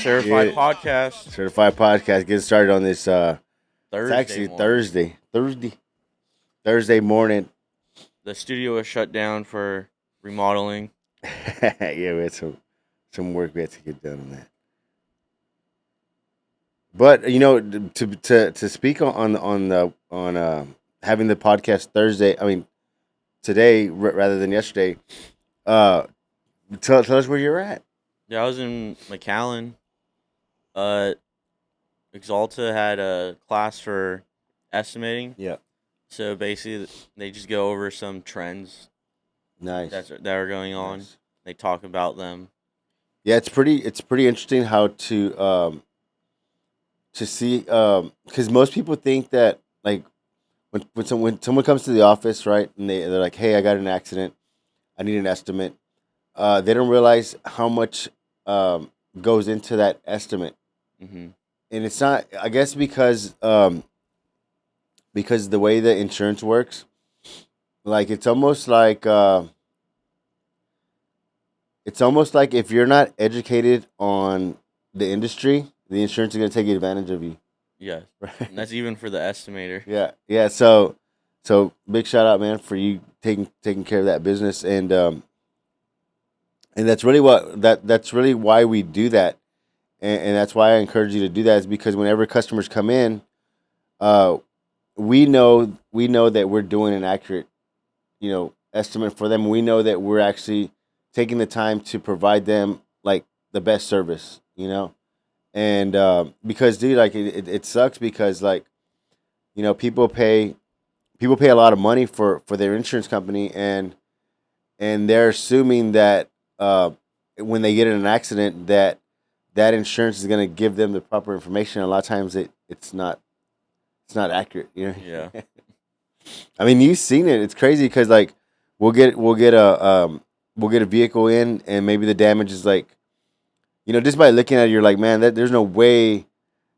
Certified podcast. Certified podcast. Get started on this. It's Thursday actually morning. Thursday morning. The studio was shut down for remodeling. Yeah, we had some work we had to get done on that. But to speak on having the podcast Thursday. I mean today rather than yesterday. Uh, tell us where you're at. Yeah, I was in McAllen. Uh, Exalta had a class for estimating. Yeah, So basically, they just go over some trends nice. that are going on. Nice. They talk about them. Yeah, it's pretty interesting how to see because most people think that like when someone comes to the office, right, and they're like, hey, I got in an accident, I need an estimate. They don't realize how much goes into that estimate, Hmm. and it's not, I guess, because the way the insurance works, like it's almost like if you're not educated on the industry, the insurance is going to take advantage of you. Yes, Right. and that's even for the estimator. Yeah, yeah. So big shout out, man, for you taking care of that business, and that's really that's really why we do that, and that's why I encourage you to do that is because whenever customers come in, uh, we know that we're doing an accurate, estimate for them. We know that we're actually taking the time to provide them like the best service, and because dude, like it sucks because like people pay a lot of money for their insurance company, and they're assuming that uh, when they get in an accident that insurance is going to give them the proper information. A lot of times it's not accurate. Yeah. I mean, you've seen it. It's crazy because like we'll get a vehicle in, and maybe the damage is like, just by looking at it, you're like, man, there's no way.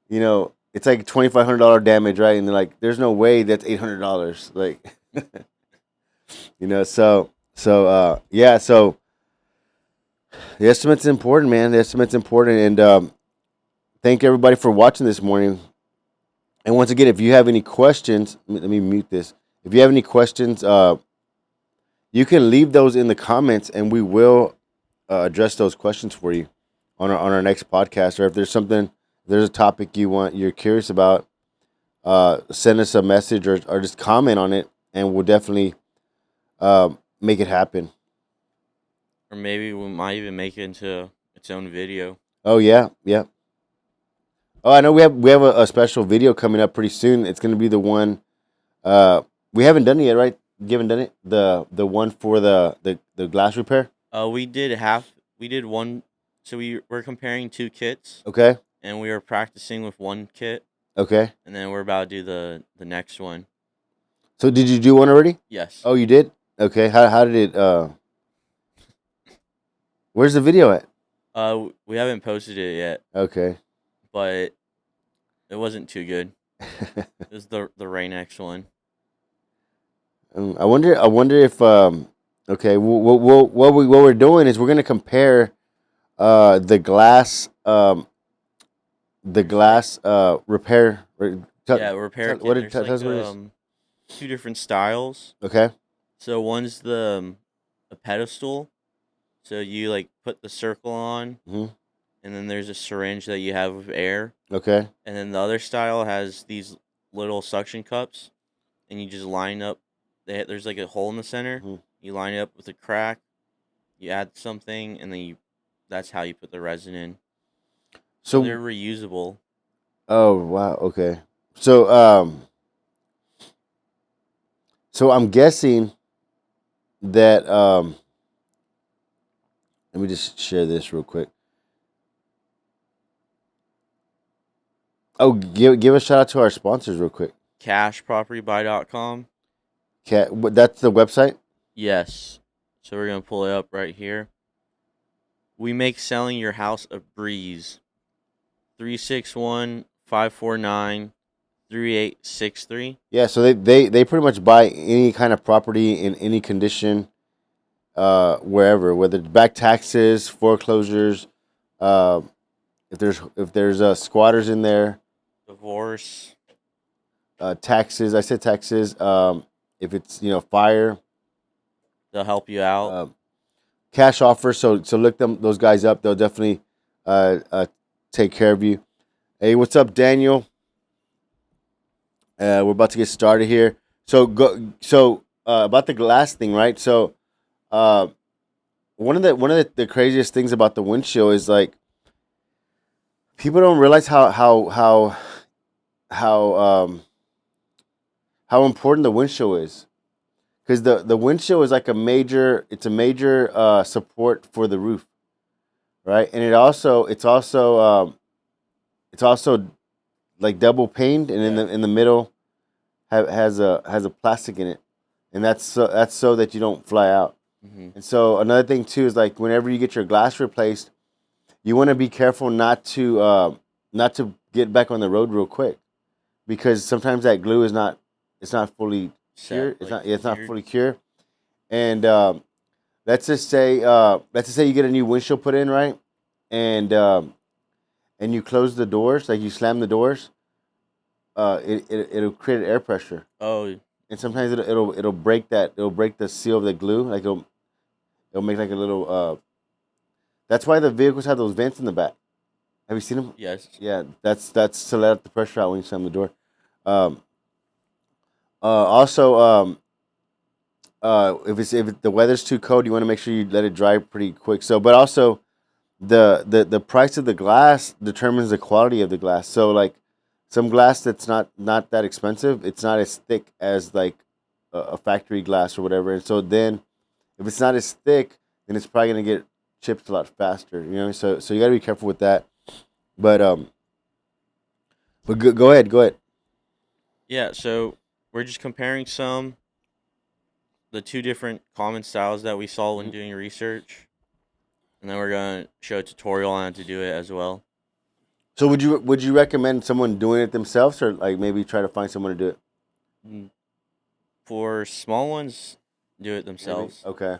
It's like $2,500 damage, right? And they're like, there's no way that's $800. Like, yeah. So the estimate's important, man. The estimate's important, and thank everybody for watching this morning. And once again, if you have any questions, let me mute this. If you have any questions, you can leave those in the comments, and we will address those questions for you on our next podcast. Or if there's a topic you're curious about, send us a message or just comment on it, and we'll definitely make it happen. Or maybe we might even make it into its own video. Oh yeah, yeah. Oh, I know we have a special video coming up pretty soon. It's going to be the one we haven't done it yet, right? You haven't done it, the one for the glass repair. We did one. So we were comparing two kits, Okay, and we were practicing with one kit, okay. and then we're about to do the next one. So did you do one already? Yes. Oh, you did. Okay. How did it? Where's the video at? We haven't posted it yet, Okay. but it wasn't too good. It was the Rain-X one. I wonder if okay. What we're doing is we're gonna compare the glass repair. Yeah, repair kit. What it There's tell like us what it is. two different styles. Okay. So one's a pedestal. So you like put the circle on, Hmm. and then there's a syringe that you have with air, Okay. and then the other style has these little suction cups, and you just line up. There's like a hole in the center. Hmm. You line it up with a crack. You add something, and then that's how you put the resin in. So they're So reusable. oh wow. Okay. So so I'm guessing that let me just share this real quick. Oh, give a shout out to our sponsors real quick. Cashpropertybuy.com. That's the website. Yes. So we're gonna pull it up right here. We make selling your house a breeze. 361-549-3863. Yeah, so they pretty much buy any kind of property in any condition, wherever, whether it's back taxes, foreclosures, uh, if there's squatters in there, Divorce, taxes. I said taxes. If it's fire, they'll help you out. uh, cash offers. So look those guys up. They'll definitely take care of you. Hey, what's up, Daniel? We're about to get started here. So about the glass thing, right? So uh, one of the craziest things about the windshield is like people don't realize how how important the windshield is, because the windshield is like a major support for the roof, right? And it's also like double paned, and in Yeah. the middle has a plastic in it, and that's so that you don't fly out. Hmm. And so another thing too is like whenever you get your glass replaced, you want to be careful not to get back on the road real quick, because sometimes that glue is not it's not fully Set cured. It's like not it's not cured. fully cured. And let's just say you get a new windshield put in, right? And you close the doors, like you slam the doors. It'll create air pressure, Oh, and sometimes it'll break the seal of the glue. Like it'll make like a little. That's why the vehicles have those vents in the back. Have you seen them? yes. Yeah, that's to let the pressure out when you slam the door. Um, also, if the weather's too cold, you want to make sure you let it dry pretty quick. So, but also the price of the glass determines the quality of the glass. So, like some glass that's not that expensive, it's not as thick as like a factory glass or whatever. And so then, if it's not as thick, then it's probably gonna get chipped a lot faster. So you gotta be careful with that. But go ahead, go ahead. Yeah. So we're just comparing the two different common styles that we saw when Mhm. doing research, and then we're gonna show a tutorial on how to do it as well. So would you recommend someone doing it themselves, or like maybe try to find someone to do it? Mm, For small ones, do it Maybe. themselves. Okay.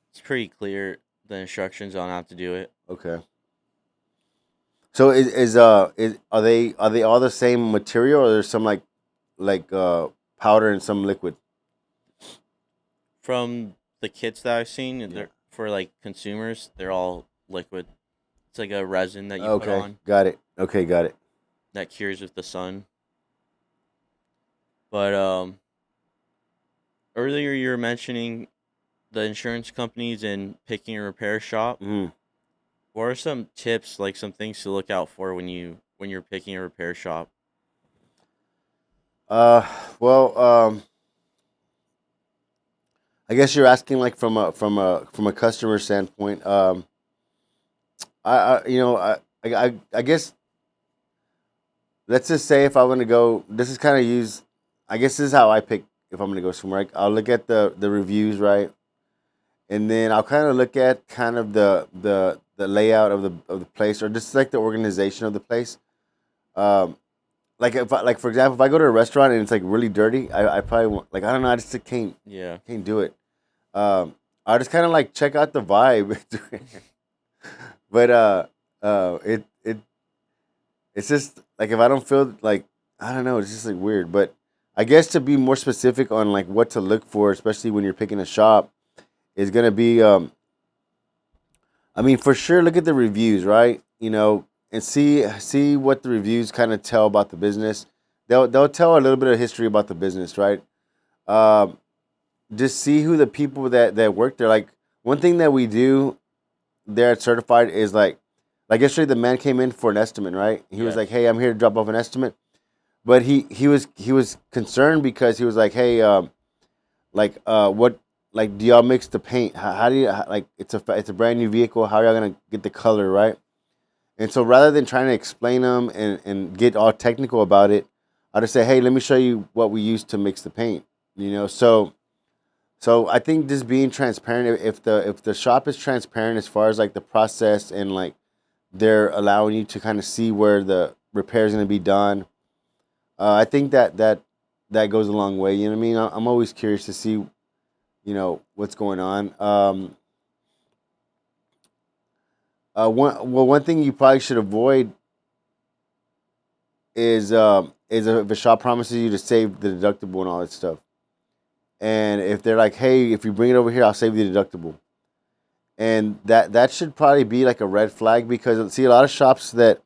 It's pretty clear the instructions on how to do it. Okay. So are they all the same material, or there's some like powder and some liquid? From the kits that I've seen, Yeah. they're for like consumers, they're all liquid. It's like a resin that you put Okay. on Got it. Okay. Got it. that cures with the sun. But earlier you were mentioning the insurance companies and picking a repair shop. Hmm. What are some tips, like some things to look out for when you're picking a repair shop? Uh. Well. I guess you're asking like from a customer standpoint. I guess let's just say if I want to go, this is kind of use. I guess this is how I pick if I'm gonna go somewhere. I'll look at the reviews, right? And then I'll kind of look at kind of the layout of the place, or just like the organization of the place. Um, like for example, if I go to a restaurant and it's like really dirty, I probably won't, like I don't know, I just Yeah. can't do it. I just kind of like check out the vibe, but it's just like if I don't feel like, I don't know, it's just like weird. But I guess to be more specific on like what to look for, especially when you're picking a shop, is gonna be I mean, for sure, look at the reviews, right? And see what the reviews kind of tell about the business. They'll tell a little bit of history about the business, right? Um, just see who the people that work there. Like one thing that we do there at Certified is like yesterday the man came in for an estimate, right? He was like, Yes. "Hey, I'm here to drop off an estimate," but he was concerned because he was like, "Hey, what, like, do y'all mix the paint? How do you like it's a brand new vehicle? How are y'all gonna get the color right?" And so rather than trying to explain them and get all technical about it, I just say, "Hey, let me show you what we use to mix the paint." So I think just being transparent. If the shop is transparent as far as like the process, and like they're allowing you to kind of see where the repair is going to be done, I think that goes a long way. You know what I mean? I'm always curious to see what's going on. One thing you probably should avoid is if a shop promises you to save the deductible and all that stuff. And if they're like, hey, if you bring it over here, I'll save you the deductible. And that should probably be like a red flag because see a lot of shops that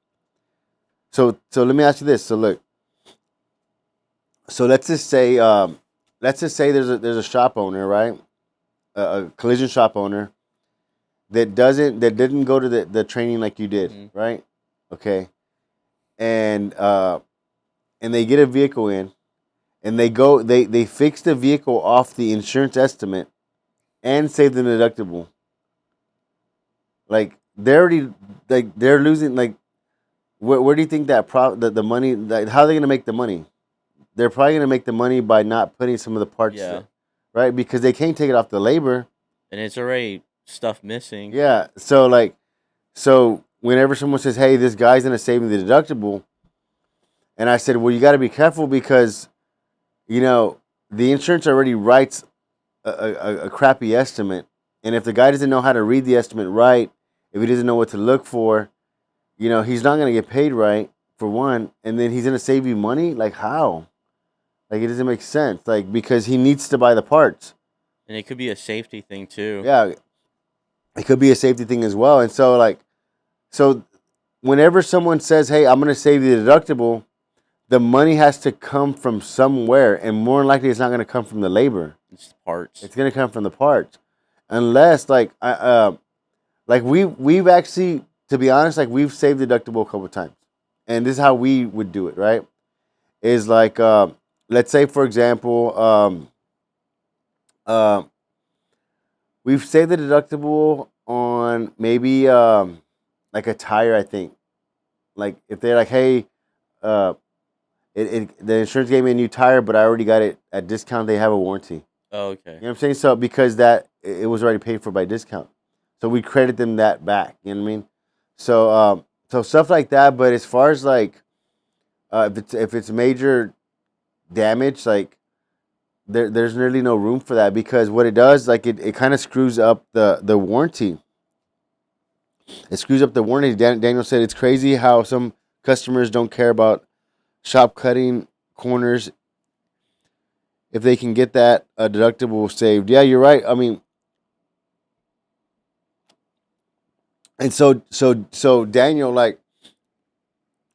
so let me ask you this. So look, so let's just say there's a shop owner, right? A collision shop owner that didn't go to the training like you did, Mhm. right? Okay. And and they get a vehicle in and they fix the vehicle off the insurance estimate and save the deductible. Like they're already like they're losing like where do you think that the money like, how are they going to make the money? They're probably going to make the money by not putting some of the parts Yeah, there, right? Because they can't take it off the labor. and it's already stuff missing. Yeah. So whenever someone says, "Hey, this guy's going to save me the deductible," and I said, "Well, you got to be careful because you know the insurance already writes a crappy estimate, and if the guy doesn't know how to read the estimate right, if he doesn't know what to look for, he's not going to get paid right for one, and then he's going to save you money. Like how? Like it doesn't make sense. Like because he needs to buy the parts. And it could be a safety thing too. Yeah, it could be a safety thing as well. And so whenever someone says, "Hey, I'm going to save you the deductible," the money has to come from somewhere, and more than likely, it's not going to come from the labor. It's parts. It's going to come from the parts, unless like we've actually, to be honest, like we've saved deductible a couple of times, and this is how we would do it. Right? Is like let's say for example, uh, we've saved the deductible on maybe like a tire. I think like if they're like, hey, uh, the insurance gave me a new tire, but I already got it at discount. They have a warranty. Oh, You know okay. what I'm saying? So because that it was already paid for by discount, so we credit them that back. You know what I mean? So stuff like that. But as far as like if it's major damage, like there's really no room for that because what it does, like it kind of screws up the warranty. It screws up the warranty. Daniel said it's crazy how some customers don't care about shop cutting corners if they can get that deductible saved. Yeah, you're right. I mean, and so Daniel, like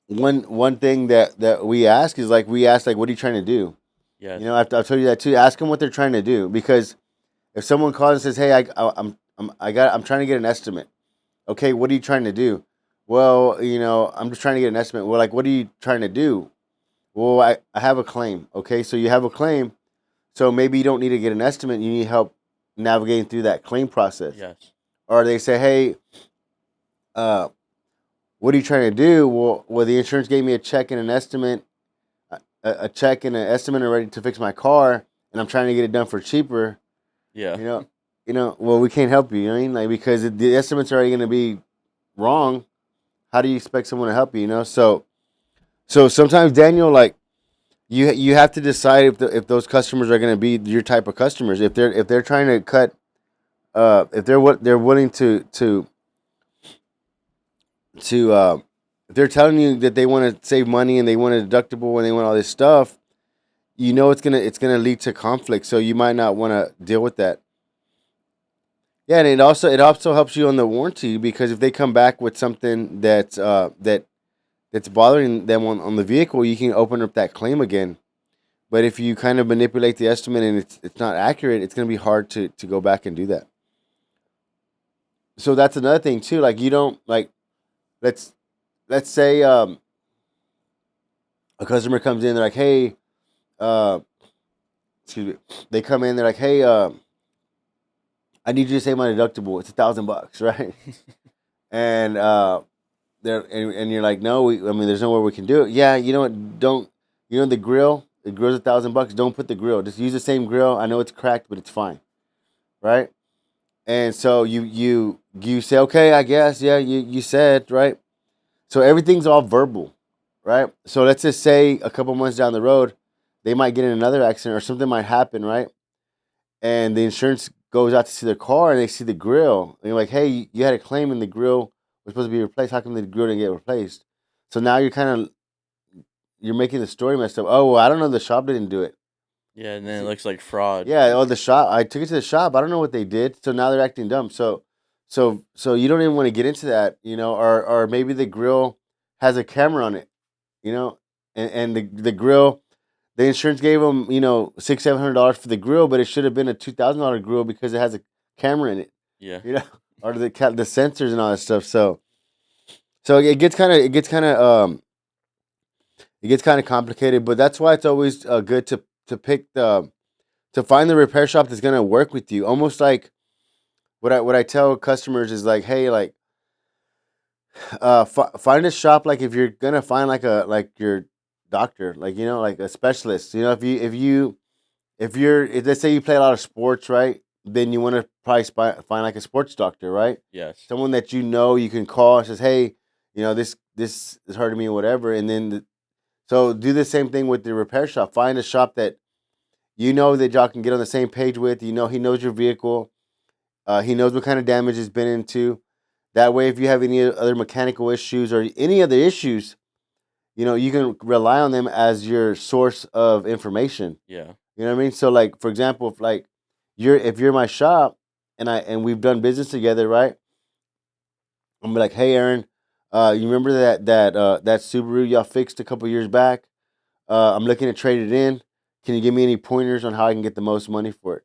one thing that we ask is like we ask like, what are you trying to do? Yes. I've told you that too. Ask them what they're trying to do because if someone calls and says, "Hey, I'm trying to get an estimate." Okay, what are you trying to do? Well, I'm just trying to get an estimate. Well, like, what are you trying to do? Well, I have a claim. Okay, so you have a claim. So maybe you don't need to get an estimate. You need help navigating through that claim process. Yes. Or they say, hey, uh, what are you trying to do? Well, the insurance gave me a check and an estimate, a check and an estimate already to fix my car, and I'm trying to get it done for cheaper. Yeah. You know, well, we can't help you. You know what I mean? Like because the estimate's already going to be wrong. How do you expect someone to help you? So sometimes Daniel, like you have to decide if those customers are going to be your type of customers. If they're trying to cut, if they're willing to if they're telling you that they want to save money and they want a deductible and they want all this stuff, it's gonna lead to conflict. So you might not want to deal with that. Yeah, and it also helps you on the warranty because if they come back with something that's bothering them on the vehicle, you can open up that claim again. But if you kind of manipulate the estimate and it's not accurate, it's going to be hard to go back and do that. So that's another thing too. Like you don't like let's let's say a customer comes in, they're like, hey, uh, excuse me, they come in, they're like, hey, I need you to save my deductible. It's $1,000, right? And and you're like, no, I mean, there's nowhere we can do it. Yeah, you know what? Don't the grill? The grill's $1,000. Don't put the grill. Just use the same grill. I know it's cracked, but it's fine, right? And so you say, okay, I guess, yeah, you said, right? So everything's all verbal, right? So let's just say a couple months down the road, they might get in another accident or something might happen, right? And the insurance goes out to see their car and they see the grill. And you're like, hey, you had a claim and the grill was supposed to be replaced. How come the grill didn't get replaced? So now you're making the story messed up. Oh, well, I don't know. The shop didn't do it. Yeah, and then it See, looks like fraud. yeah. Oh, the shop. I took it to the shop. I don't know what they did. So now they're acting dumb. So you don't even want to get into that, or maybe the grill has a camera on it, and the grill, the insurance gave them, $600-700 for the grill, but it should have been a $2,000 grill because it has a camera in it, Yeah. you know, or the sensors and all that stuff. So it gets kind of complicated, but that's why it's always good to pick to find the repair shop that's gonna work with you. Almost like what I tell customers is like, hey, like, find a shop, like if you're gonna find like your doctor, like, like a specialist. If let's say you play a lot of sports, right? Then you want to probably find like a sports doctor, right? Yes. Someone that you can call and says, hey, this is hurting me or whatever, and then so do the same thing with the repair shop. Find a shop that that y'all can get on the same page with. He knows your vehicle. He knows what kind of damage it's been into. That way, if you have any other mechanical issues or any other issues, you can rely on them as your source of information. Yeah. You know what I mean? So, like, for example, if you're my shop and we've done business together, right? I'm be like, hey, Aaron, you remember that Subaru y'all fixed a couple years back? I'm looking to trade it in. Can you give me any pointers on how I can get the most money for it?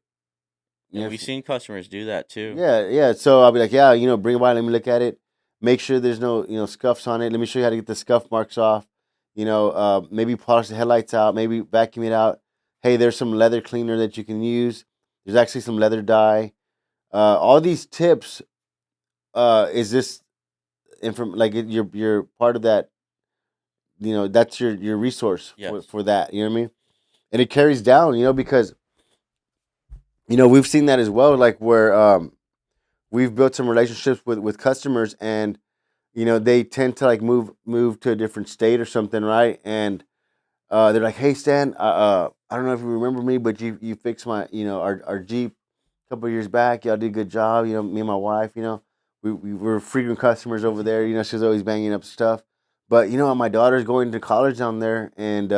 You And know, we've seen customers do that too. yeah, yeah. So I'll be like, yeah, bring it by. Let me look at it. Make sure there's no, scuffs on it. Let me show you how to get the scuff marks off. Maybe polish the headlights out. Maybe vacuum it out. Hey, there's some leather cleaner that you can use. There's actually some leather dye. All these tips. Is this you're part of that. That's your resource for Yes. for that. You know what I mean? And it carries down. Because we've seen that as well. Like where we've built some relationships with customers, and they tend to like move to a different state or something, right? And they're like, hey, Stan, I don't know if you remember me, but you fixed my our Jeep a couple of years back. Y'all did a good job. Me and my wife, we were frequent customers over there. She was always banging up stuff. But my daughter's going to college down there, and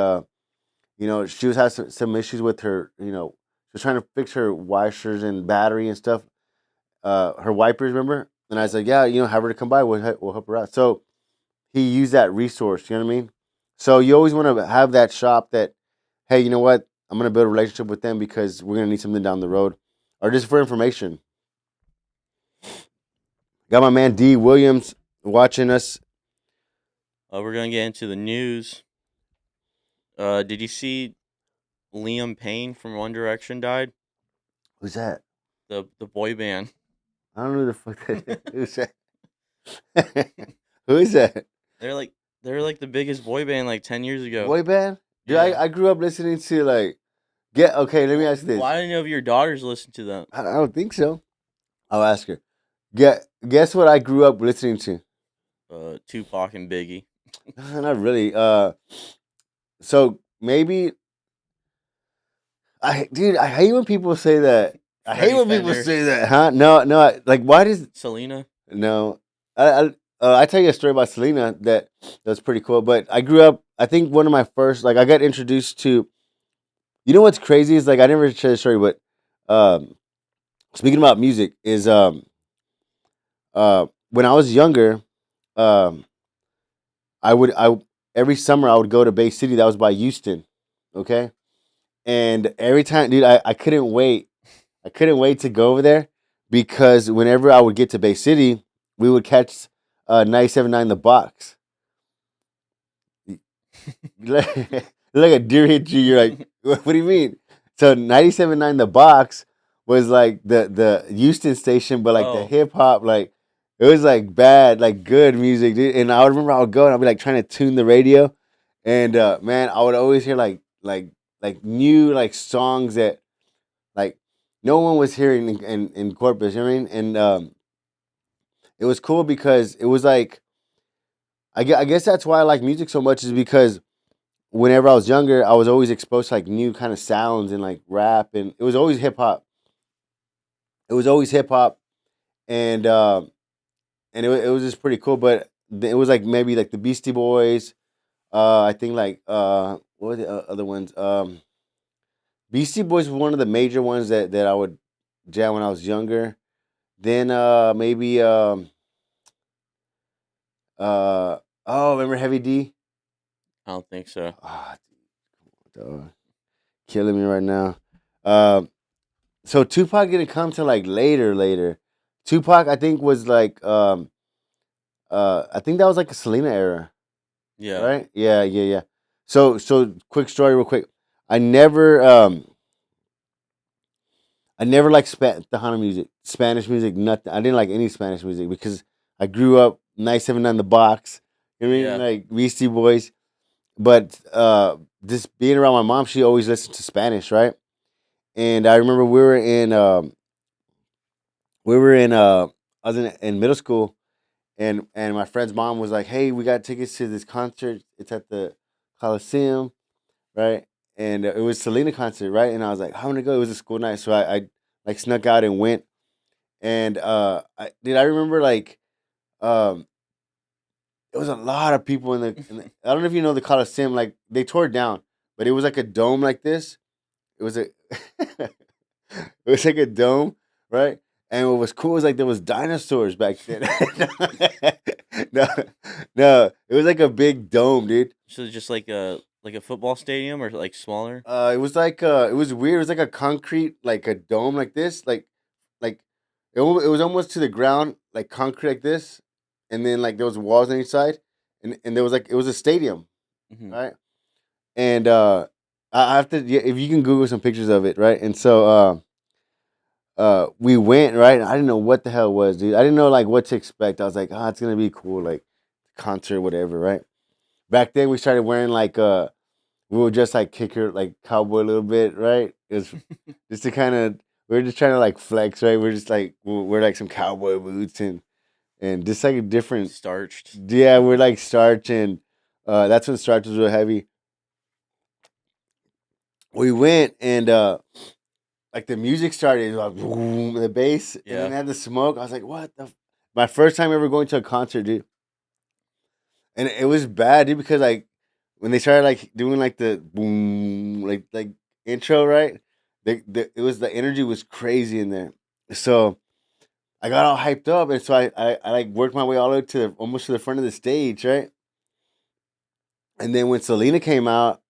she was having some issues with her. She was trying to fix her washers and battery and stuff, her wipers, remember? And I was Yes. like, yeah, have her to come by. We'll help her out. So he used that resource. You know what I mean? So you always want to have that shop that, hey, you know what? I'm gonna build a relationship with them because we're gonna need something down the road, or just for information. Got my man D Williams watching us. We're gonna get into the news. Did you see Liam Payne from One Direction died? Who's that? The boy band. I don't know who the fuck that is. Who's that? Who is that? They're like the biggest boy band like 10 years ago. Boy band? Dude, Yeah. I grew up listening to like get okay. Let me ask you Well, this. I didn't know if your daughters listened to them. I don't think so. I'll ask her. Guess what I grew up listening to? Tupac and Biggie. Not really. So maybe I hate when people say that. I hate Freddie when people Fender, say that, huh? No, no. Like, why does Selena. no? I tell you a story about Selena that's pretty cool. But I grew up. I think one of my first, like, I got introduced to. You know what's crazy is like I never shared the story, but speaking about music is when I was younger, um, I every summer I would go to Bay City. That was by Houston, okay. And every time, dude, I couldn't wait. I couldn't wait to go over there because whenever I would get to Bay City, we would catch 97.9 The Box. Like a deer hit you. You're like, what do you mean? So 97.9 The Box was like the Houston station, but like the Oh, hip hop, like it was like bad, like good music, dude. And I would remember I would go and I'd be like trying to tune the radio, and man, I would always hear like new like songs that like no one was hearing in Corpus. You know what I mean? And it was cool because it was like I guess that's why I like music so much is because whenever I was younger, I was always exposed to like new kind of sounds and like rap, and it was always hip hop. It was always hip hop, and and it was just pretty cool. But it was like maybe like the Beastie Boys. I think like what were the other ones? Beastie Boys was one of the major ones that I would jam when I was younger. Then maybe uh oh, remember Heavy D? I don't think so. Ah, dog, killing me right now. Um, so Tupac didn't come to like later. Tupac, I think, was like I think that was like a Selena era, Yeah. right? Yeah. So quick story, real quick. I never I never liked Tejano music, Spanish music, nothing. I didn't like any Spanish music because I grew up nice having on the box. You know what I mean? Yeah. Like Beastie Boys. But just being around my mom, she always listened to Spanish, right? And I remember we were in I was in middle school, and my friend's mom was like, "Hey, we got tickets to this concert. It's at the Coliseum, right?" And it was Selena concert, right? And I was like, "I'm gonna go." It was a school night, so I like snuck out and went. And I remember like um, it was a lot of people in the. I don't know if you know the Coliseum. Like they tore it down, but it was like a dome like this. It was a it was like a dome, right? And what was cool was like there was dinosaurs back then. no, no, it was like a big dome, dude. So just like a football stadium or like smaller. It was like it was weird. It was like a concrete, like a dome, like this, like it was almost to the ground, like concrete, like this, and then like there was walls on each side, and there was like it was a stadium, Hmm. right? And I have to, yeah, if you can Google some pictures of it, right? And so we went, right. I didn't know what the hell it was, dude. I didn't know like what to expect. I was like, it's gonna be cool, like concert, whatever, right? Back then, we started wearing like we were just like kicker, like cowboy a little bit, right? It was just to kind of we were just trying to like flex, right? We're just like we're like some cowboy boots and just like a different, Starched. yeah. We're like starch and that's when starch was real heavy. We went and like the music started, like boom, the bass, and then Yeah. they had the smoke. I was like, what the? My first time ever going to a concert, dude, and it was bad, dude, because like when they started like doing like the boom, like intro, right? It was the energy was crazy in there. So I got all hyped up, and so I like worked my way all the way to almost to the front of the stage, right? And then when Selena came out,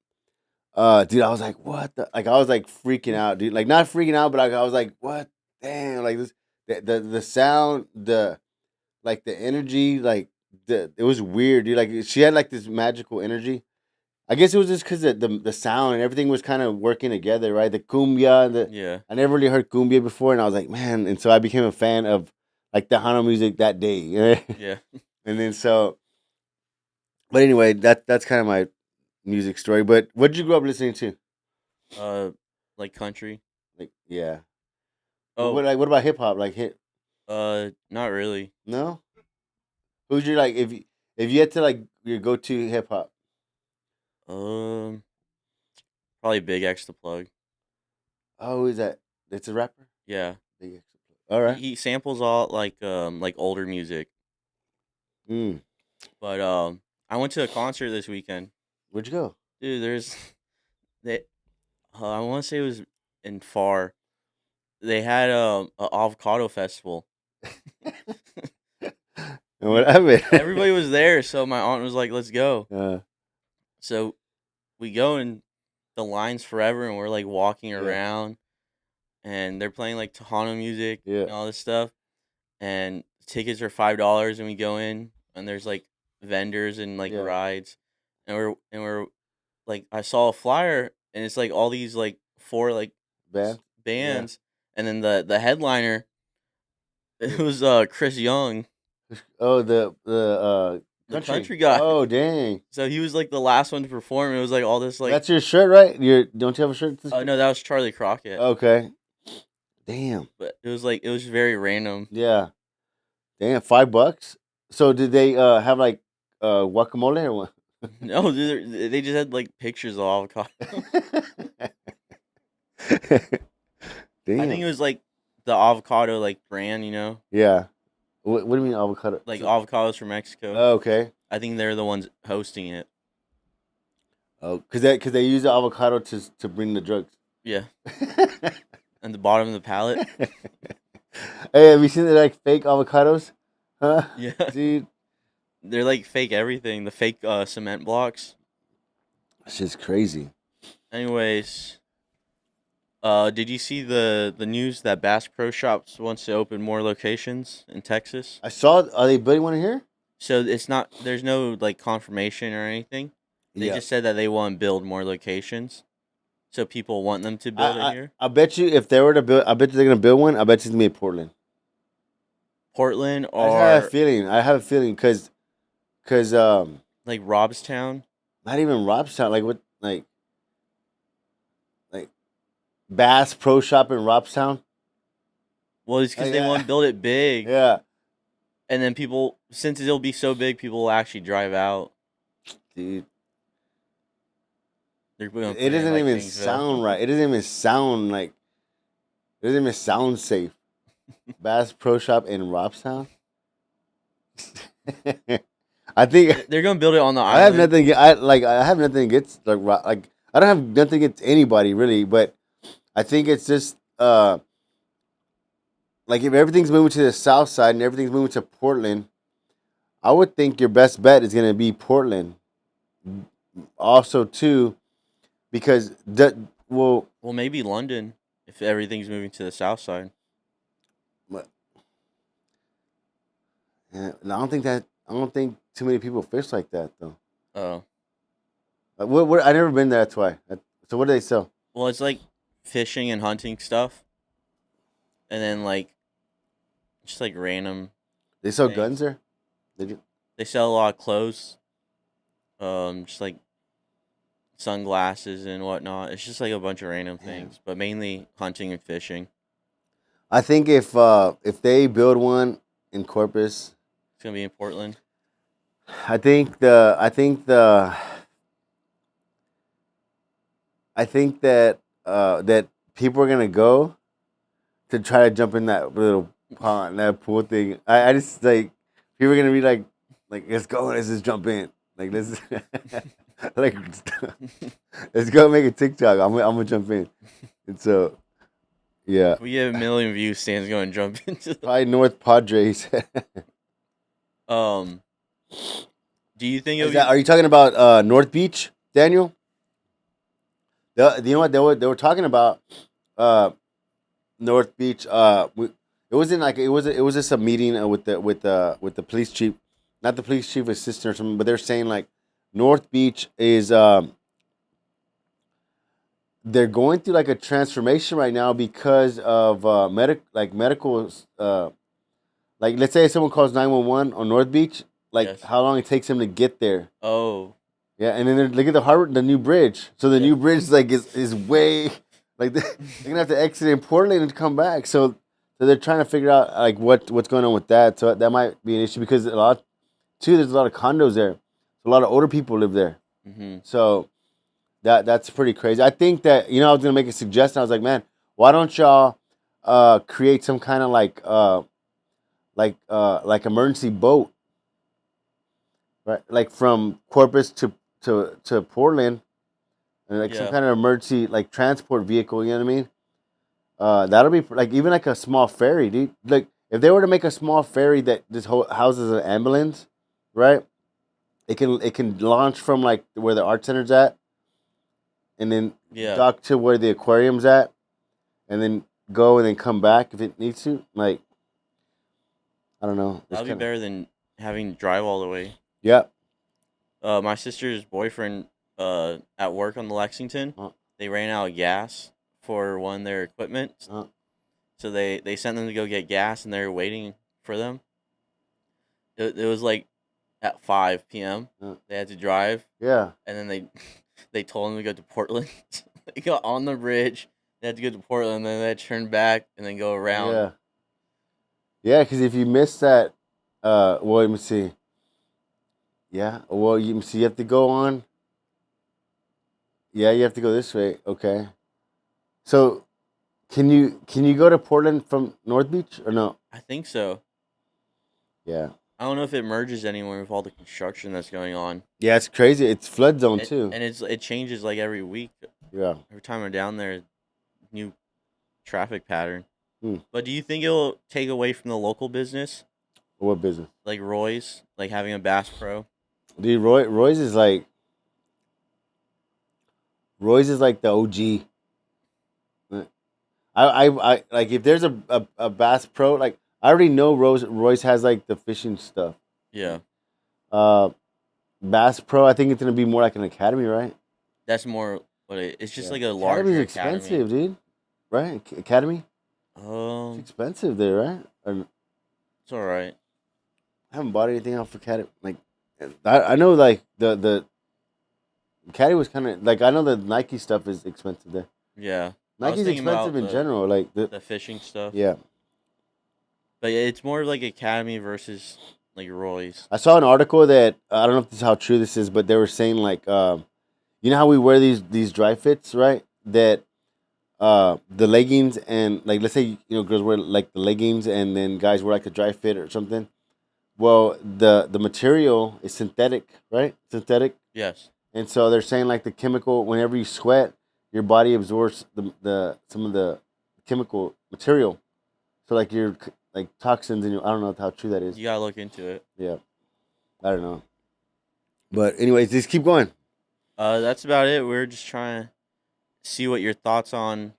dude, I was like, what the? Like, I was like freaking out, dude. Like, not freaking out, but I was like, what? Damn, like this, the sound, like the energy, like it was weird, dude. Like, she had like this magical energy. I guess it was just because the sound and everything was kind of working together, right? The cumbia, Yeah. I never really heard cumbia before, and I was like, man, and so I became a fan of like the Hano music that day, right? Yeah. And then so, but anyway, that's kind of my music story. But what did you grow up listening to? Uh, like country. Like, yeah. Oh, What about hip hop? Like hit not really. no? Who's your like if you had to like your go to hip hop? Um, Probably Big X the Plug. Oh, who is that? It's a rapper. Yeah. Big X. All He right. he samples all like older music. Mm. But I went to a concert this weekend. Where'd you go? Dude, there's they I want to say it was in Far. They had a avocado festival. And what happened? Everybody was there, so my aunt was like, "Let's go." uh, So we go and the line's forever, and we're like walking yeah, around, and they're playing like Tejano music yeah, and all this stuff. And tickets are $5, and we go in, and there's like vendors and like yeah. rides, and we're like, I saw a flyer, and it's like all these like four like Band. Yeah. bands, and then the headliner it The- was Chris Young, Oh, the the country. country guy. Oh, dang. So he was like the last one to perform. It was like all this like That's your shirt, right? Your don't you have a shirt? oh no, that was Charlie Crockett. Okay. Damn. But it was very random. Yeah. Damn. $5. So did they have like guacamole or what? No, dude, they just had like pictures of avocado. I think Damn. it was like the avocado like brand, you know. Yeah. What do you mean avocado? like avocados from Mexico. Oh, okay. I think they're the ones hosting it. Oh, cause they use the avocado to bring the drugs. Yeah, and the bottom of the pallet. Hey, have you seen the like fake avocados? Huh? Yeah, Dude, they're like fake everything. The fake cement blocks. shit's crazy. Anyways, did you see the news that Bass Pro Shops wants to open more locations in Texas? I saw. Are they building one here? So it's not. There's no like confirmation or anything. They Yeah. just said that they want to build more locations. So people want them to build it here. I bet you if they were to build, I bet you they're gonna build one. I bet you it's gonna be in Portland. Portland I have a or feeling. I have a feeling because like Robstown. not even Robstown. Like what like Bass Pro Shop in Robstown. Well, it's because Like, they want to build it big, yeah, and then people, since it'll be so big, people will actually drive out. dude. They're gonna put It it in doesn't like even Kingsville. sound right. It doesn't even sound like. It doesn't even sound safe. Bass Pro Shop in Robstown. I think They're gonna build it on the I have island. nothing. I have nothing against like I don't have nothing against anybody really, but I think it's just like if everything's moving to the south side and everything's moving to Portland, I would think your best bet is gonna be Portland. Also, too, because well, Well, maybe London if everything's moving to the south side. yeah, I don't think too many people fish like that though. Oh, What I never been there. That's why. So what do they sell? well, it's like fishing and hunting stuff, and then like just like random They sell things. guns there. They do. They sell a lot of clothes, just like sunglasses and whatnot. It's just like a bunch of random things, but mainly hunting and fishing. I think if they build one in Corpus, It's gonna be in Portland. I think that that people are gonna go to try to jump in that little pond, that pool thing. I just like people are gonna be like let's go, let's just jump in, like let's like let's go make a TikTok. I'm gonna jump in, and so yeah, If we get a million views, Stan's gonna jump into the. probably North Padres. Um, do you think it would be? Are you talking about North Beach, Daniel? You know what they were talking about North Beach. It wasn't like it was just a meeting with the police chief, not the police chief assistant or something. But they're saying like North Beach is they're going through like a transformation right now because of medical like let's say someone calls 911 on North Beach, like Yes. how long it takes them to get there. Oh, Yeah, and then look at the new bridge. So the Yeah. new bridge like is way like they're gonna have to exit in Portland and come back. So they're trying to figure out like what's going on with that. So that might be an issue because there's a lot of condos there. A lot of older people live there. mm-hmm. So that's pretty crazy. I think that I was gonna make a suggestion. I was like, man, why don't y'all create some kind of like emergency boat, right? Like from Corpus to Portland, and like some Yeah. kind of emergency like transport vehicle. You know what I mean? That'll be like even like a small ferry, dude. Like if they were to make a small ferry that just houses an ambulance, right? It can launch from like where the art center's at, and then Yeah. dock to where the aquarium's at, and then go and then come back if it needs to. Like I don't know. It's That'd be kinda- better than having to drive all the way. Yeah. My sister's boyfriend, at work on the Lexington, Uh. they ran out of gas for one of their equipment. Uh. So they sent them to go get gas, and they were waiting for them. It was like at 5 p.m. They had to drive, Yeah. and then they told them to go to Portland. They got on the bridge. They had to go to Portland, then they had to turn back and then go around. Yeah. Yeah, because if you miss that, well, let me see. Yeah, well, you see, you have to go on. Yeah, you have to go this way. Okay. So, can you go to Portland from North Beach or no? I think so. Yeah. I don't know if it merges anymore with all the construction that's going on. Yeah, it's crazy. It's flood zone too. And it changes like every week. Yeah. Every time I'm down there, new traffic pattern. Hmm. But do you think it'll take away from the local business, What business? like Roy's, like having a Bass Pro? Dude, Roy's is like the OG. I like if there's a Bass Pro, like I already know Royce has like the fishing stuff. Yeah, Uh, Bass Pro, I think it's gonna be more like an academy, right? that's more what it's just Yeah. like a Academy's larger academy. expensive, dude. Right? Academy? It's Um, expensive there, right? Or, it's all right. I haven't bought anything off Academy. Like, I know like the Academy was kind of like I know the Nike stuff is expensive there. Yeah, I was Nike's thinking expensive about in general. Like the fishing stuff, yeah. but yeah, it's more like academy versus like Roy's. I saw an article that I don't know if this is how true this is, but they were saying like, you know how we wear these dry fits, right? That the leggings and like let's say girls wear like the leggings and then guys wear like a dry fit or something. Well, the material is synthetic, right? Synthetic, Yes. and so they're saying like the chemical whenever you sweat, your body absorbs the some of the chemical material. So like your like toxins and I don't know how true that is. You gotta look into it. Yeah, I don't know. But anyways, just keep going. That's about it. We're just trying to see what your thoughts on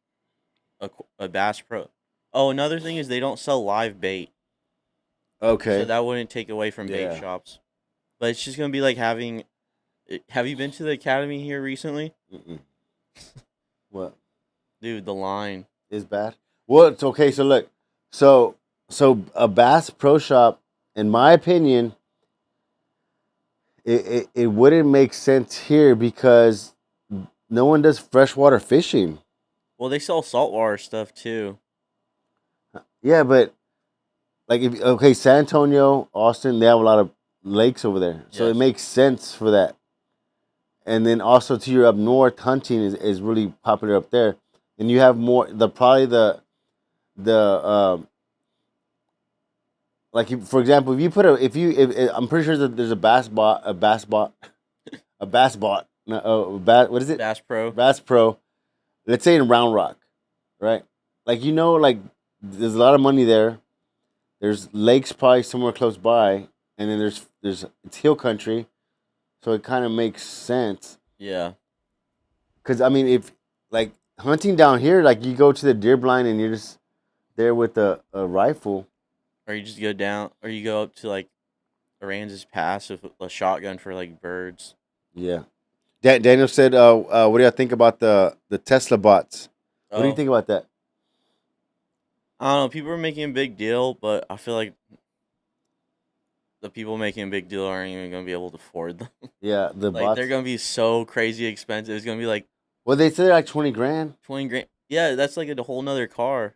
a Bass Pro. Oh, another thing is they don't sell live bait, so Okay. that wouldn't take away from bait Yeah. shops. But it's just gonna be like having. Have you been to the academy here recently, Mm-mm. What dude? The line. is bad? Well, it's okay. So look, so a Bass Pro Shop, in my opinion, it wouldn't make sense here because no one does freshwater fishing. Well, they sell saltwater stuff too. Yeah, but like if okay, San Antonio, Austin, they have a lot of lakes over there, so it Yes. makes sense for that. And then also to your up north, hunting is really popular up there, and you have more probably the like for example, if you put if I'm pretty sure that there's a bass bot, no, what is it? Bass Pro. Bass Pro. Let's say in Round Rock, right? Like like there's a lot of money there. There's lakes probably somewhere close by, and then there's it's hill country, so it kind of makes sense. Yeah. Because I mean, if like hunting down here, like you go to the deer blind and you're just there with a rifle. Or you just go down, or you go up to like Aransas Pass with a shotgun for like birds. Yeah. Daniel said, "What do you think about the Tesla bots? What do you Oh, think about that?" I don't know. People are making a big deal, but I feel like the people making a big deal aren't even gonna be able to afford them. Yeah, the Like bots. they're gonna be so crazy expensive. It's gonna be like Well, they said like 20 grand. 20 grand. Yeah, that's like a whole nother car.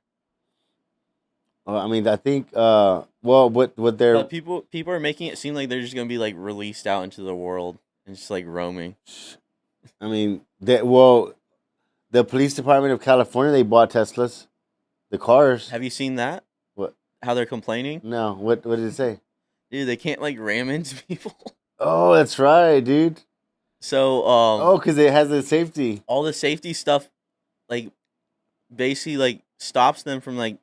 I mean, I think. Well, what they're. But people are making it seem like they're just gonna be like released out into the world and just like roaming. I mean, the police department of California they bought Teslas, the cars. Have you seen that? What? How they're complaining? No. What did it say? Dude, they can't like ram into people. Oh, that's right, dude. So Oh, because it has the safety. all the safety stuff like basically like stops them from like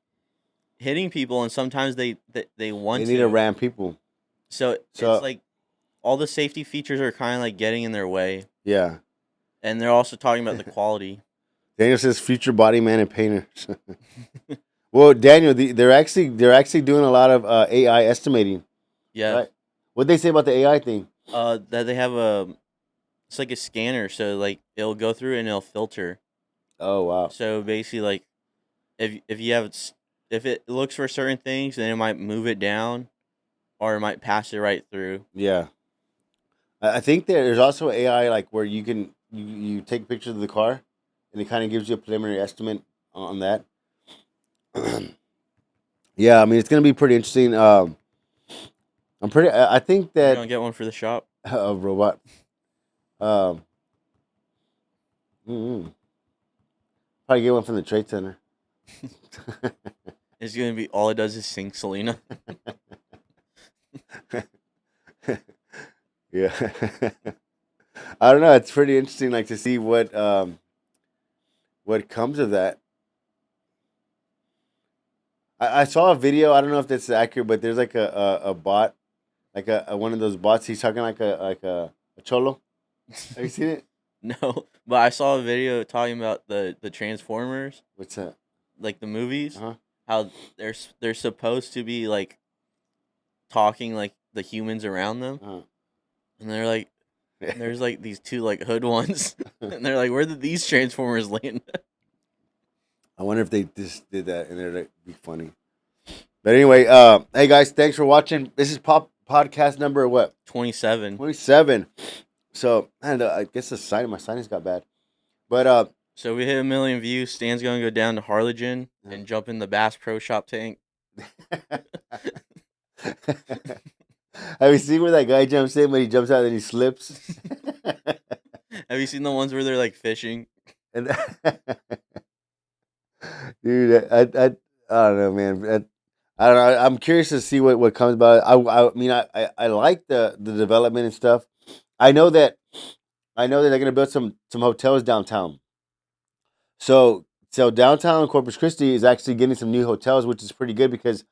hitting people, and sometimes they want They need to. to ram people. So So it's like all the safety features are kind of like getting in their way, yeah. and they're also talking about the quality. Daniel says future body man and painters. Well, Daniel, they're actually doing a lot of AI estimating, Yeah. right? What they say about the AI thing? That they have a it's like a scanner, so like it'll go through and it'll filter. Oh wow. So basically, like if you have if it looks for certain things, then it might move it down, or it might pass it right through. Yeah, I think there's also AI like where you can you take pictures of the car, and it kind of gives you a preliminary estimate on that. Yeah, I mean it's gonna be pretty interesting. I think You're that gonna get one for the shop. a robot. Um, mm-mm. Probably get one from the trade center. It's gonna be all it does is sing Selena. Yeah. I don't know. It's pretty interesting, like to see what comes of that. I saw a video. I don't know if that's accurate, but there's like a bot, like a one of those bots. He's talking like a cholo. Have you seen it? No, but I saw a video talking about the Transformers, What's that? like the Uh movies, huh. how they're supposed to be like talking like the humans around them, Uh and they're like, huh. there's like these two like hood ones, and they're like, where did these Transformers land? I wonder if they just did that and it'd be funny. But anyway, hey guys, thanks for watching. This is podcast number what? 27. 27. So and I guess my sinus got bad. But So we hit 1 million views. Stan's gonna go down to Harlingen yeah. and jump in the Bass Pro Shop tank. Have you seen where that guy jumps in, but he jumps out and he slips? Have you seen the ones where they're like fishing? And dude, I don't know, man. I don't know. I'm curious to see what comes about it. I mean, I like the development and stuff. I know that they're gonna build some hotels downtown. So downtown Corpus Christi is actually getting some new hotels, which is pretty good because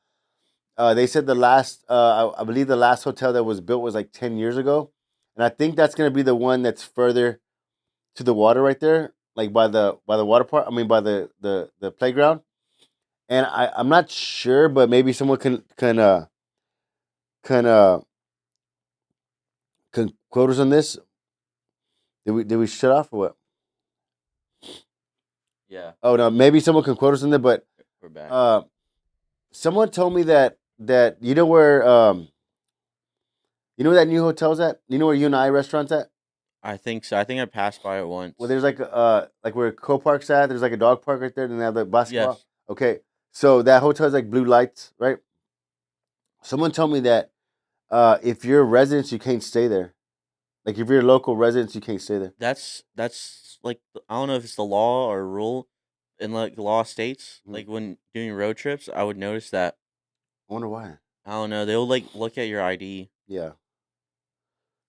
they said I believe the last hotel that was built was like 10 years ago, and I think that's gonna be the one that's further to the water right there, like by the water park. I mean by the playground. And I'm not sure, but maybe someone can can quote us on this. Did we shut off or what? Yeah, Oh no, maybe someone can quote us on that. But we're back. uh, someone told me that you know where that new hotel's at. You know where Unai restaurant's at. I think so. I think I passed by it Well, once. there's like where Co Park's at. There's like a dog park right there, and they have the basketball. Yes. Okay, so that hotel's like blue lights, right? Someone told me that if you're a resident, you can't stay there. Like if you're a local resident, you can't stay there. That's like I don't know if it's the law or rule in like the law states. Mhm. Like when doing road trips, I would notice that. I wonder why. I don't know. They'll like look at your ID Yeah,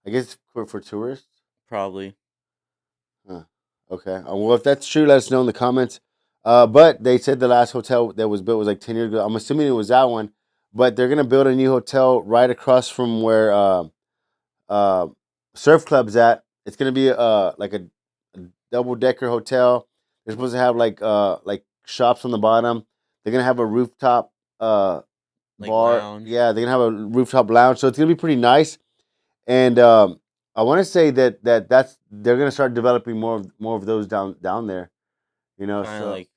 I guess for tourists. probably. Huh. Okay. Well, if that's true, let us know in the comments. But they said the last hotel that was built was like 10 years ago. I'm assuming it was that one. But they're gonna build a new hotel right across from where uh, Surf Club's at. It's gonna be like a double decker hotel. They're supposed to have like shops on the bottom. They're gonna have a rooftop Like bar. lounge. Yeah, they're gonna have a rooftop lounge. So it's gonna be pretty nice. And I want to say that's they're gonna start developing more of those down there. You know, Trying to so like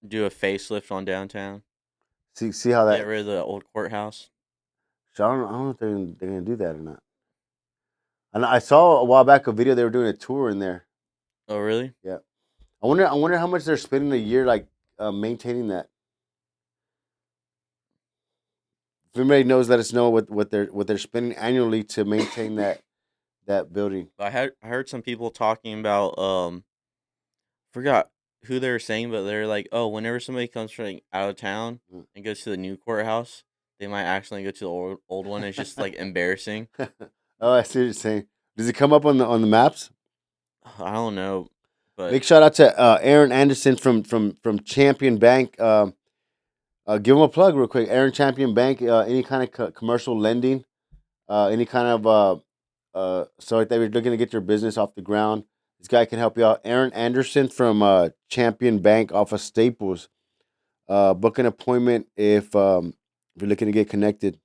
do a facelift on downtown. see how Get that. rid of the old courthouse. So I don't know if they're gonna do that or not. And I saw a while back a video they were doing a tour in there. Oh really? Yeah, I wonder how much they're spending a year like maintaining that. If anybody knows, let us know what they're spending annually to maintain that building. I heard some people talking about forgot who they were saying, but they're like, oh, whenever somebody comes from like, out of town Mm. and goes to the new courthouse, they might accidentally go to the old one. It's just like embarrassing. Oh, I see what you're saying. Does it come up on the maps? I don't know, but Big shout out to Aaron Anderson from Champion Bank. Give him a plug real quick. Aaron Champion Bank. Any kind of commercial lending, any kind of so like that you're looking to get your business off the ground. This guy can help you out. Aaron Anderson from Champion Bank off of Staples. Book an appointment if you're looking to get connected.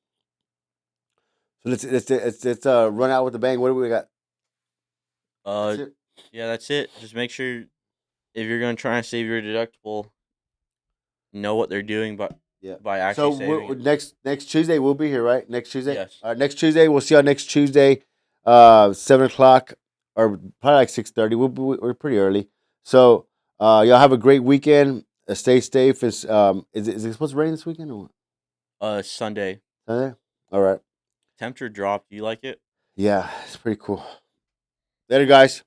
So let's run out with the bang. What do we got? uh, That's it. yeah, that's it. Just make sure if you're gonna try and save your deductible, know what they're doing, but Yeah. by actually So saving it. next Tuesday we'll be here, right? Next Tuesday. Yes. All right, next Tuesday we'll see y'all next Tuesday, 7 o'clock or probably like 6:30. We're pretty early. So y'all have a great weekend. Stay safe. Is it supposed to rain this weekend or what? Sunday. Sunday? All right. Temperature dropped. Do you like it? Yeah, it's pretty cool. Later, guys.